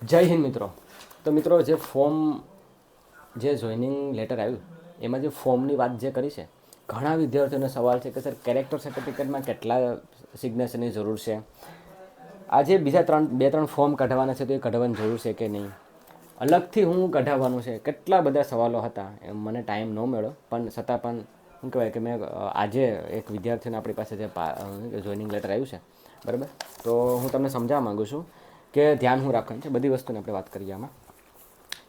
જય હિન્દ મિત્રો. તો મિત્રો, જે ફોર્મ, જે જોઈનિંગ લેટર આવ્યું એમાં જે ફોર્મની વાત જે કરી છે, ઘણા વિદ્યાર્થીઓનો સવાલ છે કે સર કેરેક્ટર સર્ટિફિકેટમાં કેટલા સિગ્નેચરની જરૂર છે. આજે બીજા બે ત્રણ ફોર્મ કઢાવવાના છે તો એ કઢાવવાની જરૂર છે કે નહીં, અલગથી હું કઢાવવાનું છે, કેટલા બધા સવાલો હતા. એમ મને ટાઈમ ન મળ્યો, પણ છતાં પણ શું કહેવાય કે મેં આજે એક વિદ્યાર્થીને આપણી પાસે જે જોઈનિંગ લેટર આવ્યું છે, બરાબર, તો હું તમને સમજાવવા માગું છું કે ધ્યાન હું રાખવાનું છે. બધી વસ્તુની આપણે વાત કરીએ આમાં.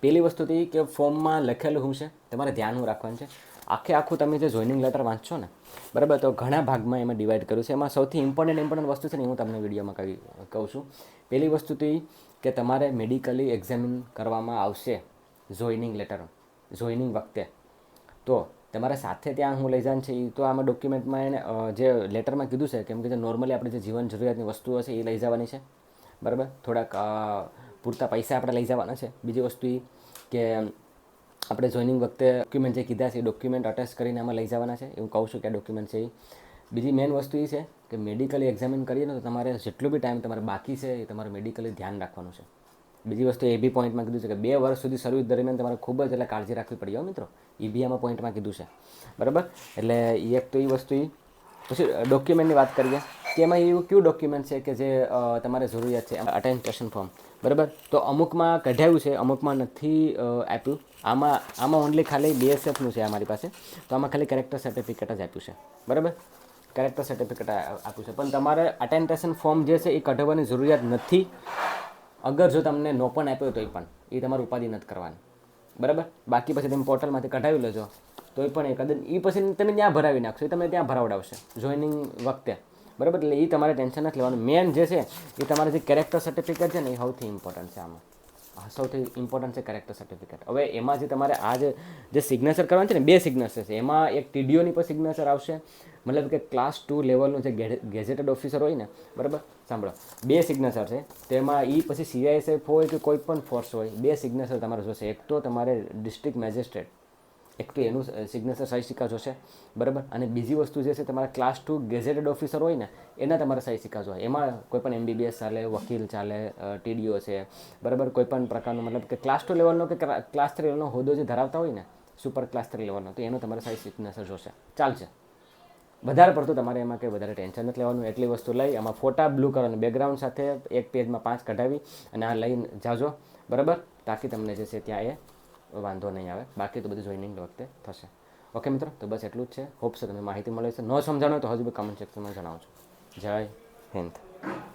પહેલી વસ્તુ તો એ કે ફોર્મમાં લખેલું શું છે તમારે ધ્યાન હું રાખવાનું છે. આખું તમે જે જોઈનિંગ લેટર વાંચશો ને, બરાબર, તો ઘણા ભાગમાં એમાં ડિવાઈડ કર્યું છે. એમાં સૌથી ઇમ્પોર્ટન્ટ વસ્તુ છે ને, હું તમને વિડીયોમાં કહું છું. પહેલી વસ્તુ તો એ કે તમારે મેડિકલી એક્ઝામિન કરવામાં આવશે જોઈનિંગ વખતે. તો તમારે સાથે ત્યાં હું લઈ જવાનું છે એ તો આમાં ડોક્યુમેન્ટમાં એને જે લેટરમાં કીધું છે, કેમ કે જે નોર્મલી આપણે જે જીવન જરૂરિયાતની વસ્તુઓ છે એ લઈ જવાની છે, બરાબર. થોડાક પૂરતા પૈસા આપણે લઈ જવાના છે. બીજી વસ્તુ એ કે આપણે જોઈનિંગ વખતે ડોક્યુમેન્ટ જે કીધા છે એ ડોક્યુમેન્ટ અટેચ કરીને આમાં લઈ જવાના છે. એવું કહું છું કે આ ડોક્યુમેન્ટ છે એ. બીજી મેઇન વસ્તુ એ છે કે મેડિકલી એક્ઝામિન કરીએ ને તો તમારે જેટલો બી ટાઈમ તમારે બાકી છે એ તમારે મેડિકલી ધ્યાન રાખવાનું છે. બીજી વસ્તુ એ બી પોઈન્ટમાં કીધું છે કે 2 વર્ષ સુધી સર્વિસ દરમિયાન તમારે ખૂબ જ કાળજી રાખવી પડી હો મિત્રો. એ બી આમાં પોઈન્ટમાં કીધું છે, બરાબર. એટલે એ એક તો એ વસ્તુ એ. પછી ડોક્યુમેન્ટની વાત કરીએ કે એમાં એવું કયું ડોક્યુમેન્ટ છે કે જે તમારે જરૂરિયાત છે. અટેન્ટેશન ફોર્મ, બરાબર. તો અમુકમાં કઢાવ્યું છે, અમુકમાં નથી આપ્યું. આમાં ઓનલી ખાલી BSFનું છે અમારી પાસે. તો આમાં ખાલી કેરેક્ટર સર્ટિફિકેટ જ આપ્યું છે, બરાબર. કેરેક્ટર સર્ટિફિકેટ આપ્યું છે, પણ તમારે અટેન્ટેશન ફોર્મ જે છે એ કઢાવવાની જરૂરિયાત નથી. અગર જો તમને નો પણ આપ્યો તો પણ એ તમારે ઉપાધિ નથી કરવાની, બરાબર. બાકી પછી તમે પોર્ટલમાંથી કઢાવી લેજો તો પણ એ પછી તમે ત્યાં ભરાવી નાખશો, એ તમે ત્યાં ભરાવડાવશે જોઈનિંગ વખતે, બરાબર. એટલે એ તમારે ટેન્શન નથી લેવાનું. મેન જે છે એ તમારે જે કેરેક્ટર સર્ટિફિકેટ છે ને એ સૌથી ઇમ્પોર્ટન્ટ છે આમાં. સૌથી ઇમ્પોર્ટન્ટ છે કેરેક્ટર સર્ટિફિકેટ. હવે એમાં જે તમારે આ જે સિગ્નેચર કરવાની છે ને, 2 સિગ્નેચર છે. એમાં એક TDOની પર સિગ્નેચર આવશે, મતલબ કે ક્લાસ 2 લેવલનું જે ગેઝેટેડ ઓફિસર હોય ને, બરાબર. સાંભળો, 2 સિગ્નેચર છે. તેમાં એ પછી CISF હોય કે કોઈ પણ ફોર્સ હોય, 2 સિગ્નેચર તમારે જોશે. એક તો તમારે ડિસ્ટ્રિક્ટ મેજિસ્ટ્રેટ, એક તો એનું સિગ્નેચર સહી સિક્કા જોશે, બરાબર. અને બીજી વસ્તુ જે છે તમારા ક્લાસ 2 ગેઝેટેડ ઓફિસર હોય ને એના તમારે સહી સિક્કા જોઈએ. એમાં કોઈ પણ MBBS ચાલે, વકીલ ચાલે, TDO છે, બરાબર. કોઈ પણ પ્રકારનો મતલબ કે ક્લાસ 2 લેવલનો કે ક્લાસ 3 લેવલનો હોદ્દો જે ધરાવતા હોય ને, સુપર ક્લાસ 3 લેવલનો, તો એનો તમારે સહી સિગ્નેચર જોશે. ચાલશે. વધારે પડતું તમારે એમાં કંઈ વધારે ટેન્શન નથી લેવાનું. એટલી વસ્તુ લઈ આમાં ફોટા બ્લુ કલરનું બેકગ્રાઉન્ડ સાથે એક પેજમાં 5 કઢાવી અને આ લઈને જાજો, બરાબર. તાકી તમને જે છે ત્યાં એ વાંધો નહીં આવે. બાકી તો બધું જોઈનિંગ વખતે થશે. ઓકે મિત્રો, તો બસ એટલું જ છે. હોપ છે તમને માહિતી મળે છે. ન સમજાણો તો હજુ બી કમેન્ટ સેક્શનમાં જણાવજો. જય હિન્દ.